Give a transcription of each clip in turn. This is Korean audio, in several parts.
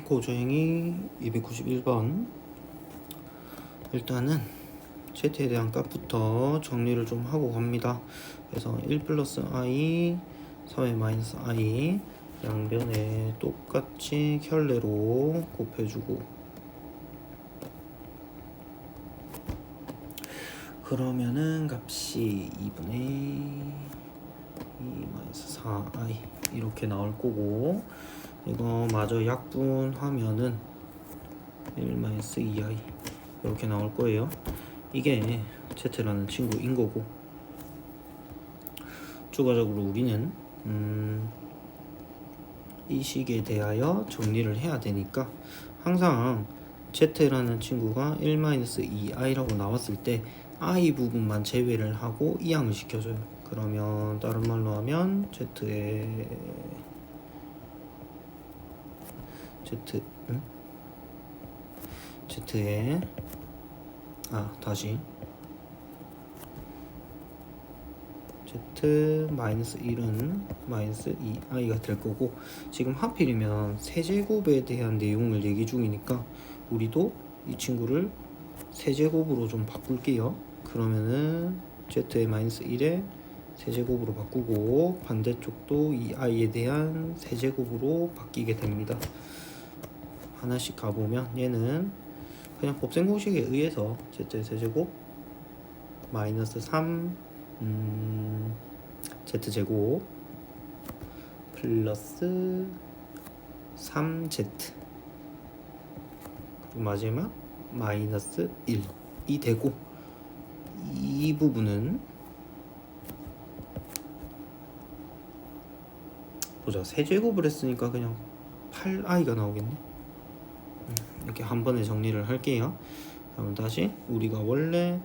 고조행이 291번. 일단은 z에 대한 값부터 정리를 좀 하고 갑니다. 그래서 1 플러스 i 3의 마이너스 i 양변에 똑같이 켤레로 곱해주고, 그러면은 값이 2분의 2 마이너스 4i 이렇게 나올 거고, 이거 마저 약분하면은 1 마이너스 2i 이렇게 나올 거예요. 이게 z라는 친구인 거고, 추가적으로 우리는 이 식에 대하여 정리를 해야 되니까, 항상 z라는 친구가 1 마이너스 2i라고 나왔을 때 i 부분만 제외를 하고 이항을 시켜줘요. 그러면 다른 말로 하면 z의 다시 z 마이너스 1은 마이너스 2i가 될 거고, 지금 하필이면 세제곱에 대한 내용을 얘기 중이니까 우리도 이 친구를 세제곱으로 좀 바꿀게요. 그러면은 z의 마이너스 1에 세제곱으로 바꾸고, 반대쪽도 이 i에 대한 세제곱으로 바뀌게 됩니다. 하나씩 가보면 얘는 그냥 곱셈공식에 의해서 z의 세제곱 마이너스 3 z제곱 플러스 3z 그리고 마지막 마이너스 1이 되고, 이 부분은 보자, 세제곱을 했으니까 그냥 8i가 나오겠네. 이렇게 한 번에 정리를 할게요. 그럼 다시 우리가 원래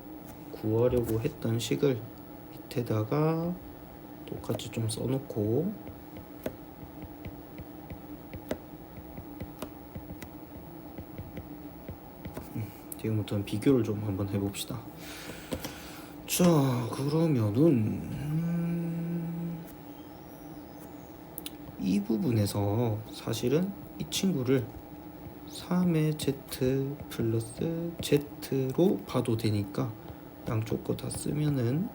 구하려고 했던 식을 밑에다가 똑같이 좀 써놓고, 지금부터는 비교를 좀 한번 해봅시다. 자, 그러면은 이 부분에서 사실은 이 친구를 3의 z 플러스 z로 봐도 되니까 양쪽 거 다 쓰면은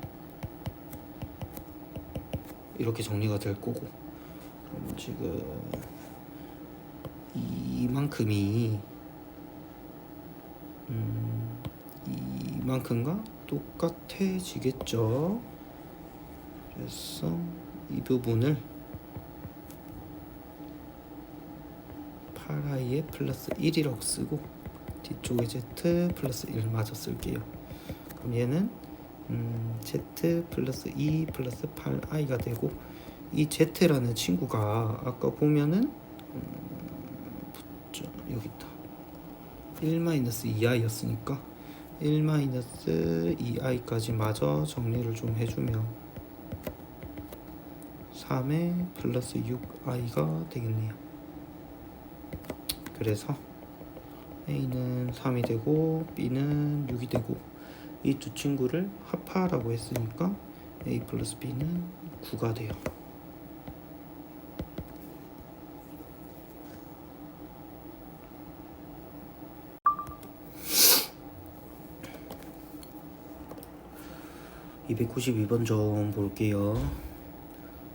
이렇게 정리가 될 거고, 그럼 지금 이만큼과 똑같아지겠죠. 그래서 이 부분을 8i에 플러스 1이라고 쓰고, 뒤쪽에 z 플러스 1 마저 쓸게요. 그럼 얘는 z 플러스 2 플러스 8i가 되고, 이 z라는 친구가 아까 보면은 여기 있다, 1 마이너스 2i였으니까 1 마이너스 2i까지 마저 정리를 좀 해주면 3에 플러스 6i가 되겠네요. 그래서 A는 3이 되고 B는 6이 되고, 이 두 친구를 합하라고 했으니까 A 플러스 B는 9가 돼요. (292번) 좀 볼게요.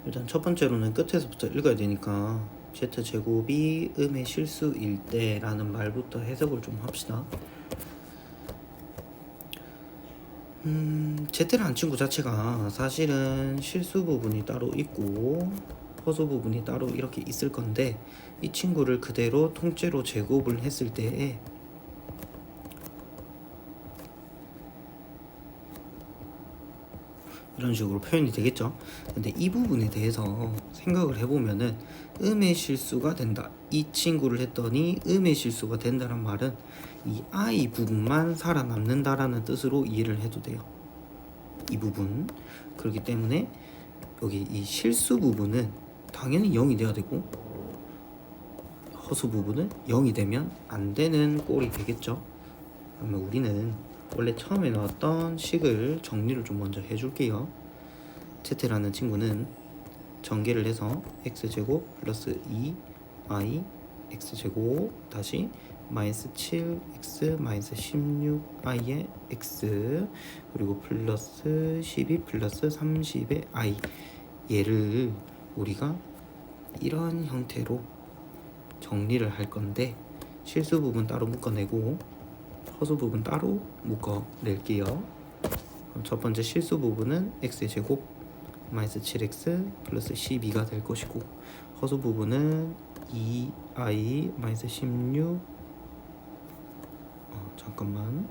일단 첫 번째로는 끝에서부터 읽어야 되니까 z제곱이 음의 실수일 때 라는 말부터 해석을 좀 합시다. z라는 친구 자체가 사실은 실수 부분이 따로 있고 허수 부분이 따로 이렇게 있을 건데, 이 친구를 그대로 통째로 제곱을 했을 때에 이런 식으로 표현이 되겠죠. 근데 이 부분에 대해서 생각을 해보면은 음의 실수가 된다, 이 친구를 했더니 음의 실수가 된다는 말은 이 i 부분만 살아남는다라는 뜻으로 이해를 해도 돼요. 이 부분. 그렇기 때문에 여기 이 실수 부분은 당연히 0이 돼야 되고, 허수 부분은 0이 되면 안 되는 꼴이 되겠죠. 그러면 우리는 원래 처음에 나왔던 식을 정리를 좀 먼저 해줄게요. z라는 친구는 전개를 해서 x제곱 플러스 2 I x제곱 다시 마이너스 7x 마이너스 16i의 x 그리고 플러스 12 플러스 30의 i 얘를 우리가 이런 형태로 정리를 할 건데 실수 부분 따로 묶어내고 허수 부분 따로 묶어낼게요. 첫 번째 실수 부분은 x의 제곱 마이너스 7x 플러스 12가 될 것이고 허수 부분은 2i 마이너스 16 잠깐만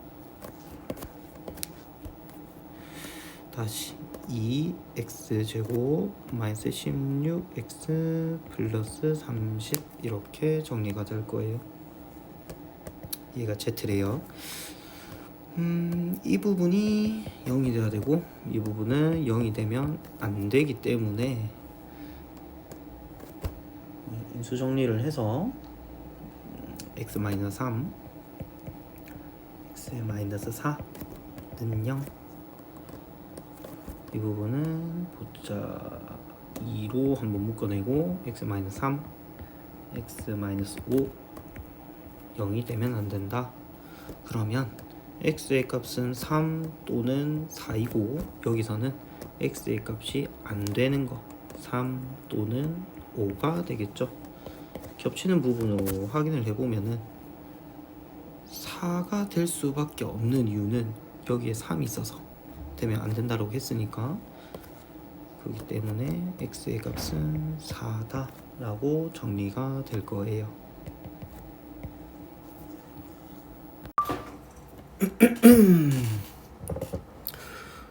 다시 2x제곱 마이너스 16x 플러스 30 이렇게 정리가 될 거예요. 얘가 z래요. 이 부분이 0이 돼야 되고 이 부분은 0이 되면 안 되기 때문에 인수 정리를 해서 x-3 x-4는 0 이 부분은 보자 2로 한번 묶어내고 x-3 x-5 0이 되면 안 된다. 그러면 x의 값은 3 또는 4이고 여기서는 x의 값이 안 되는 거 3 또는 5가 되겠죠. 겹치는 부분으로 확인을 해보면은 4가 될 수밖에 없는 이유는 여기에 3이 있어서 되면 안 된다고 했으니까 그렇기 때문에 x의 값은 4다 라고 정리가 될 거예요.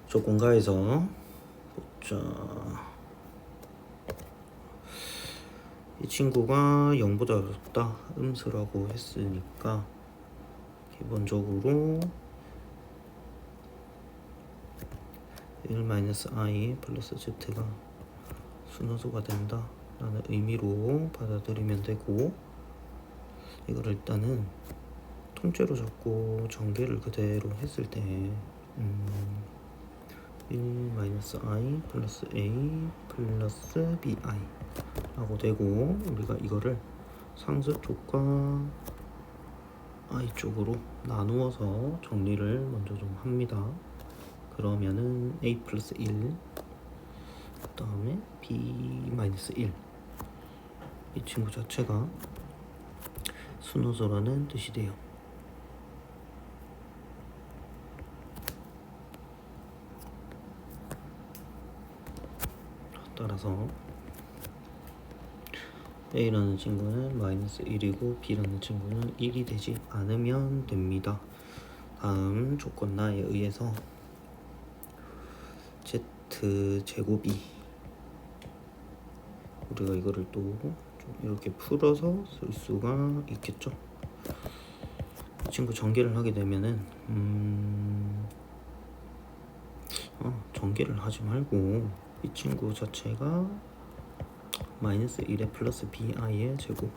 조건가에서 보자. 이 친구가 0보다 어렵다 음수라고 했으니까 기본적으로 1-i 플러스 z가 순호수가 된다 라는 의미로 받아들이면 되고 이걸 일단은 통째로 잡고 전개를 그대로 했을 때 1-i 플러스 a 플러스 bi 라고 되고 우리가 이거를 상수 쪽과 i 쪽으로 나누어서 정리를 먼저 좀 합니다. 그러면은 a 플러스 1 그 다음에 b 마이너스 1 이 친구 자체가 순호수라는 뜻이 돼요. 따라서 a라는 친구는 마이너스 1이고 b라는 친구는 1이 되지 않으면 됩니다. 다음 조건나에 의해서 z제곱이 우리가 이거를 또 좀 이렇게 풀어서 쓸 수가 있겠죠. 이 친구 전개를 하게 되면은 전개를 하지 말고 이 친구 자체가 마이너스 1의 플러스 bi의 제곱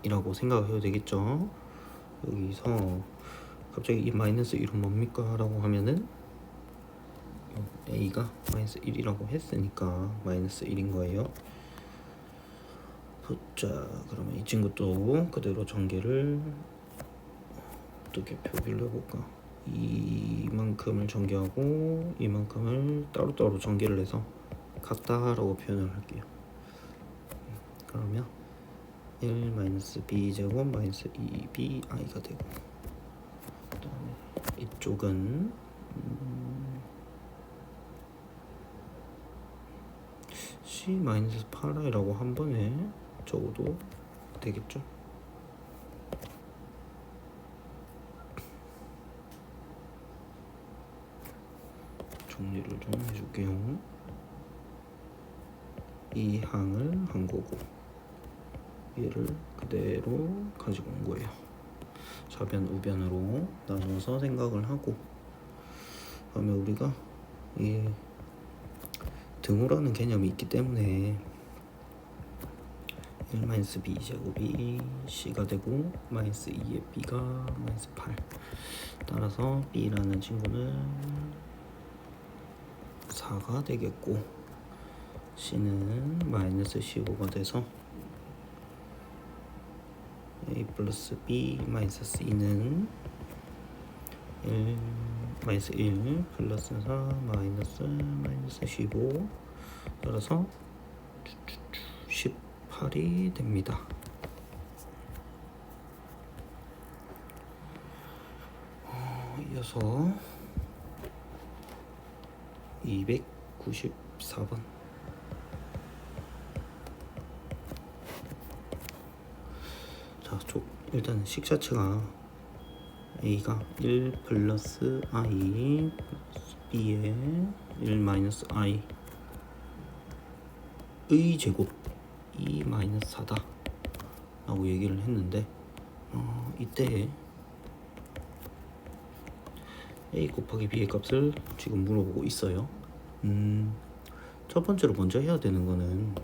이라고 생각해도 되겠죠. 여기서 갑자기 이 마이너스 1은 뭡니까? 라고 하면은 a가 마이너스 1이라고 했으니까 마이너스 1인 거예요. 자, 그러면 이 친구도 그대로 전개를 어떻게 표기를 해볼까? 이만큼을 전개하고 이만큼을 따로따로 전개를 해서 같다라고 표현을 할게요. 그러면 1-b제곱 마이너스 2bi가 되고 그 다음에 이쪽은 c-8i라고 한 번에 적어도 되겠죠. 정리를 좀 해줄게요. 이 항을 한 거고 얘를 그대로 가지고 온 거예요. 좌변 우변으로 나눠서 생각을 하고 그러면 우리가 이 등호라는 개념이 있기 때문에 1-b 제곱이 c가 되고 마이너스 2의 b가 마이너스 8 따라서 b라는 친구는 4가 되겠고 c는 마이너스 15가 돼서 a 플러스 b 마이너스 c는 1 마이너스 1 플러스 4 마이너스 15 따라서 18이 됩니다. 이어서 294번. 자, 일단 식 자체가 a가 1 플러스 i 플러스 b에 1 마이너스 i 의 제곱 2 마이너스 4다 라고 얘기를 했는데 이때 a 곱하기 b의 값을 지금 물어보고 있어요. 첫 번째로 먼저 해야 되는 거는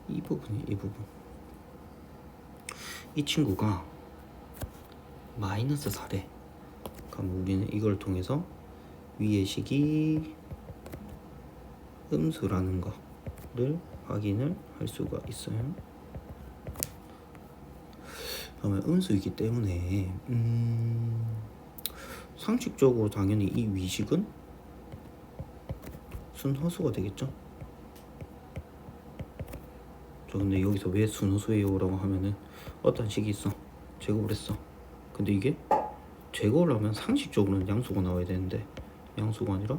이 부분. 이 친구가 마이너스 4래. 그럼 우리는 이걸 통해서 위의 식이 음수라는 거를 확인을 할 수가 있어요. 그러면 음수이기 때문에 상식적으로 당연히 이 위식은 순허수가 되겠죠. 저 근데 여기서 왜 순허수예요 라고 하면은 어떤 식이 있어, 제곱을 했어. 근데 이게 제곱을 하면 상식적으로는 양수가 나와야 되는데 양수가 아니라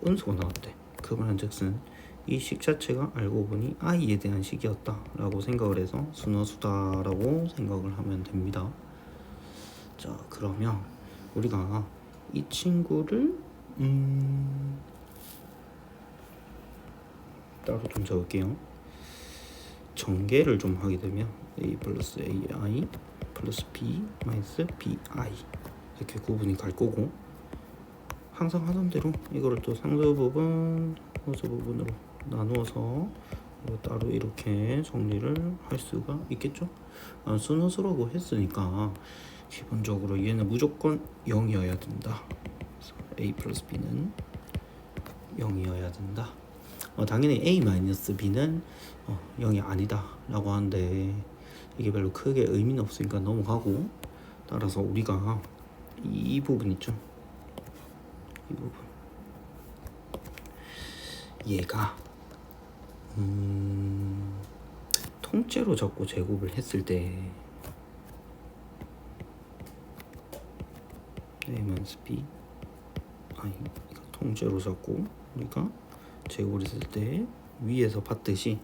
음수가 나왔대. 그 말은즉슨 이 식 자체가 알고 보니 i에 대한 식이었다 라고 생각을 해서 순허수다 라고 생각을 하면 됩니다. 자, 그러면 우리가 이 친구를 따로 좀 적을게요. 전개를 좀 하게 되면 a 플러스 ai 플러스 b 마이너스 bi 이렇게 구분이 갈 거고, 항상 하던 대로 이거를 또 상수 부분, 하수 부분으로 나누어서 따로 이렇게 정리를 할 수가 있겠죠. 순허수라고 했으니까 기본적으로 얘는 무조건 0이어야 된다. 그래서 a 플러스 b는 0이어야 된다. 당연히 a 마이너스 b는 0이 아니다 라고 하는데 이게 별로 크게 의미는 없으니까 넘어가고, 따라서 우리가 이 부분 있죠, 이 부분 얘가 통째로 잡고 제곱을 했을 때 a 마이너스 b i 이거 통째로 잡고 우리가 제곱을 했을 때 위에서 봤듯이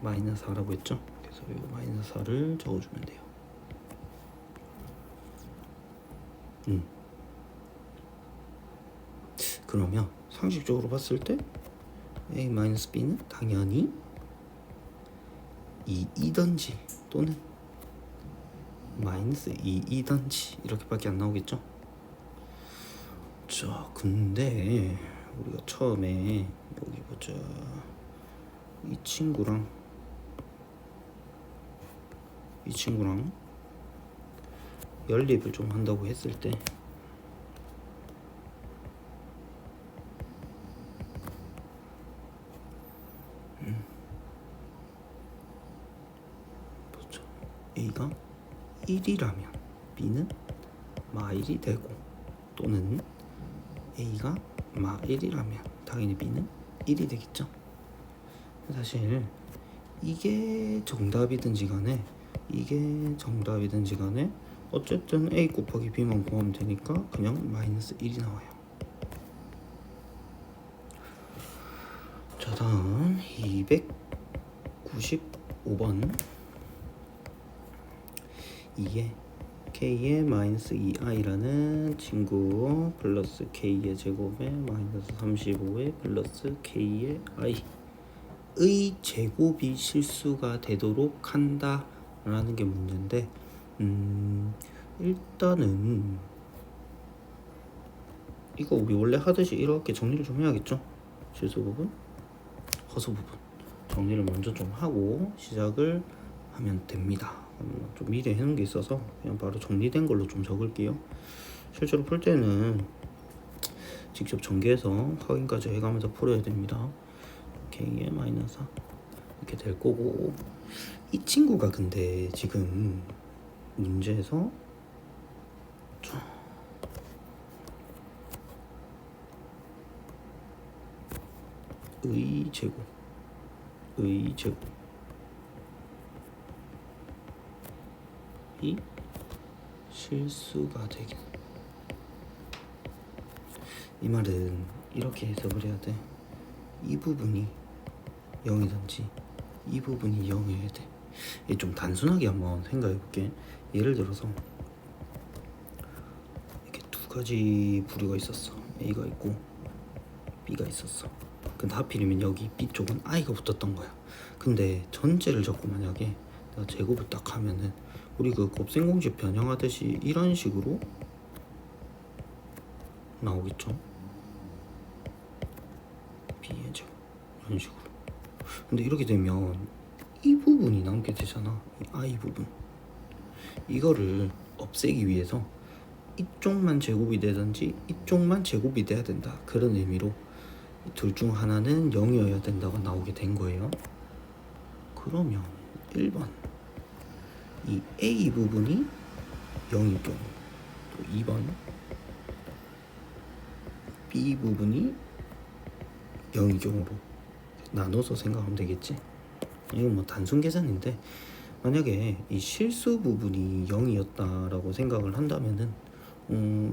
마이너스 4라고 했죠. 그래서 이 마이너스 4를 적어주면 돼요. 그러면 상식적으로 봤을 때 a-b는 당연히 2이든지 또는 마이너스 2이든지 이렇게밖에 안 나오겠죠. 자, 근데 우리가 처음에 여기 보자, 이 친구랑 연립을 좀 한다고 했을 때 보자, a가 1이라면 b는 마1이 되고, 또는 a가 마1이라면 당연히 b는 1이 되겠죠. 사실 이게 정답이든지 간에 어쨌든 a 곱하기 b만 구하면 되니까 그냥 마이너스 1이 나와요. 자, 다음 295번. 이게 k의 마이너스 2i라는 친구 플러스 k의 제곱에 마이너스 35에 플러스 k의 i의 제곱이 실수가 되도록 한다 라는 게 문제인데, 일단은 이거 우리 원래 하듯이 이렇게 정리를 좀 해야겠죠. 실수 부분, 허수 부분 정리를 먼저 좀 하고 시작을 하면 됩니다. 좀 미리 해놓은 게 있어서 그냥 바로 정리된 걸로 좀 적을게요. 실제로 풀 때는 직접 전개해서 확인까지 해가면서 풀어야 됩니다. k의 마이너스 4 이렇게 될 거고, 이 친구가 근데 지금 문제에서 의 제곱 이 실수가 되긴. 이 말은 이렇게 해석을 해야 돼. 이 부분이 0이든지 이 부분이 0이어야 돼. 이게 좀 단순하게 한번 생각해 볼게. 예를 들어서 이렇게 두 가지 부류가 있었어. A가 있고 B가 있었어. 근데 하필이면 여기 B 쪽은 I가 붙었던 거야. 근데 전체를 잡고 만약에 내가 제곱을 딱 하면은 우리 그 곱셈공식 변형하듯이 이런 식으로 나오겠죠. B의 제곱 이런 식으로. 근데 이렇게 되면 이 부분이 남게 되잖아. 이 I 부분. 이거를 없애기 위해서 이쪽만 제곱이 되든지 이쪽만 제곱이 돼야 된다. 그런 의미로 둘 중 하나는 0이어야 된다고 나오게 된 거예요. 그러면 1번 이 A 부분이 0일 경우, 또 2번 B 부분이 0일 경우로 나눠서 생각하면 되겠지. 이건 뭐 단순 계산인데, 만약에 이 실수 부분이 0이었다라고 생각을 한다면은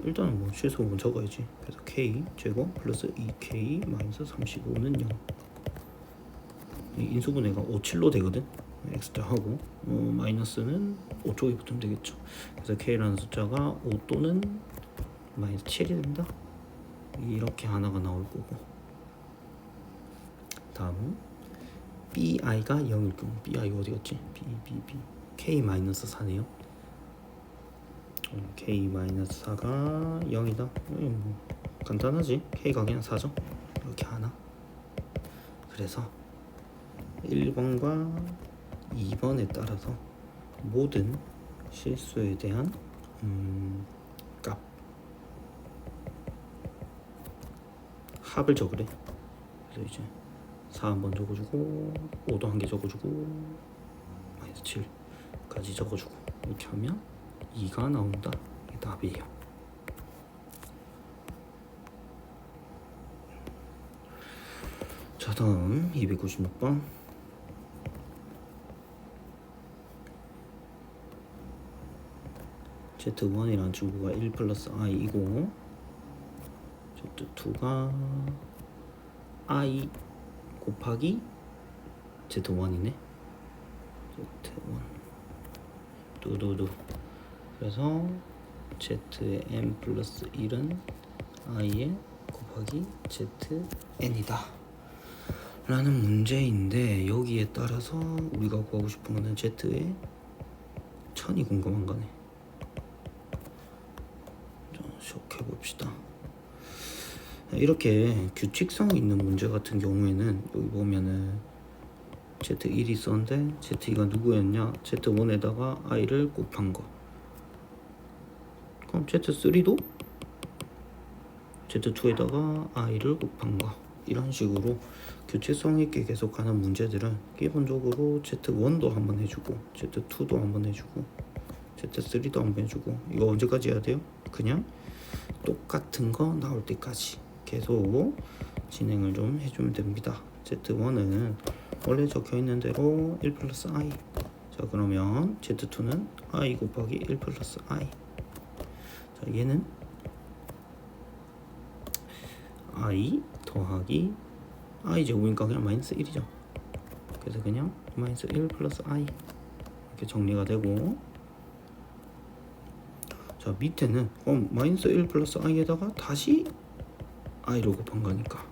일단은 뭐 실수 부분 적어야지. 그래서 k 제곱 플러스 2k 마이너스 35는 0. 이 인수분해가 5, 7로 되거든. 엑스트라 하고 마이너스는 5쪽에 붙으면 되겠죠. 그래서 k라는 숫자가 5 또는 마이너스 7이 된다. 이렇게 하나가 나올 거고, 다음 bi가 0일 경우, bi가 어디 갔지? b k 마이너스 4네요. k 마이너스 4가 0이다. 뭐 간단하지. k가 그냥 4죠. 이렇게 하나. 그래서 1번과 2번에 따라서 모든 실수에 대한 값 합을 적으래. 그래서 이제 4 한번 적어주고 5도 한 개 적어주고 마이너스 7까지 적어주고 이렇게 하면 2가 나온다. 이게 답이에요. 자, 다음 296번. Z1이라는 친구가 1 플러스 i이고 Z2가 i 곱하기 Z1이네. Z1 두두두. 그래서 Zn 플러스 1은 i에 곱하기 Zn이다 라는 문제인데, 여기에 따라서 우리가 구하고 싶은 거는 Z의 천이 궁금한 거네. 시작해 봅시다. 이렇게 규칙성 있는 문제 같은 경우에는 여기 보면은 Z1이 있었는데 Z2가 누구였냐? Z1에다가 i를 곱한 거. 그럼 Z3도 Z2에다가 i를 곱한 거. 이런 식으로 규칙성 있게 계속하는 문제들은 기본적으로 Z1도 한번 해주고 Z2도 한번 해주고 Z3도 한번 해주고, 이거 언제까지 해야 돼요? 그냥 똑같은 거 나올 때까지 계속 진행을 좀 해주면 됩니다. Z1은 원래 적혀있는 대로 1 플러스 i. 자, 그러면 Z2는 i 곱하기 1 플러스 i. 자, 얘는 i 더하기 i 제곱이니까 그냥 마이너스 1이죠. 그래서 그냥 마이너스 1 플러스 i 이렇게 정리가 되고, 자, 밑에는 마이너스 1 플러스 i에다가 다시 i를 곱한 거니까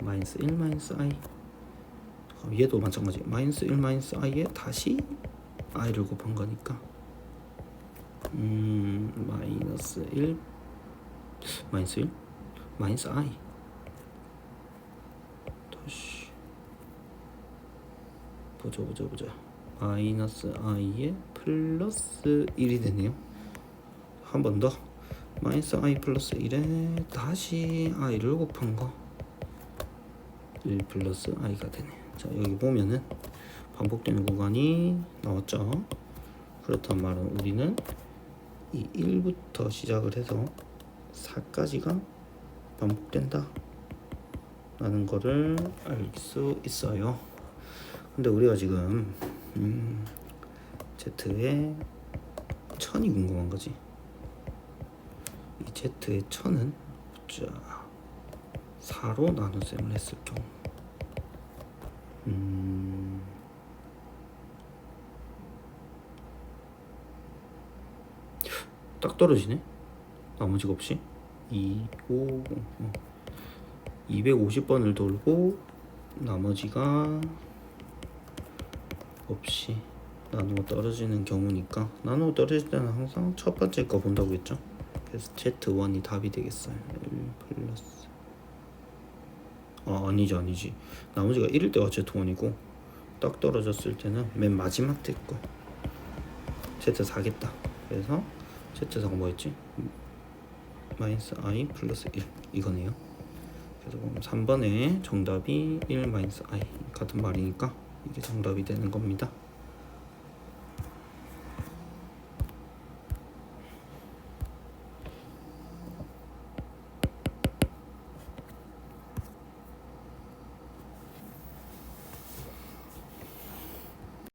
마이너스 1 마이너스 i. 얘도 마찬가지. 마이너스 1 마이너스 i에 다시 i를 곱한 거니까 마이너스 1 마이너스 1 마이너스 i. 다시 보자. 마이너스 i에 플러스 1이 되네요. 한 번 더. 마이너스 i 플러스 1에 다시 i를 곱한 거 1 플러스 i가 되네. 자, 여기 보면은 반복되는 구간이 나왔죠. 그렇단 말은 우리는 이 1부터 시작을 해서 4까지가 반복된다 라는 거를 알 수 있어요. 근데 우리가 지금 Z의 1000이 궁금한 거지. 이 Z의 1000은 자 4로 나눗셈을 했을 경우 딱 떨어지네. 나머지가 없이 250번을 돌고 나머지가 없이 나누어 떨어지는 경우니까 나누어 떨어질 때는 항상 첫 번째 거 본다고 했죠. 그래서 Z1이 답이 되겠어요. 1 플러스 아니지 나머지가 1일 때가 Z1이고 딱 떨어졌을 때는 맨 마지막 거 Z4겠다. 그래서 Z4가 뭐였지? 마이너스 I 플러스 1 이거네요. 그래서 3번의 정답이 1 마이너스 I 같은 말이니까 이게 정답이 되는 겁니다.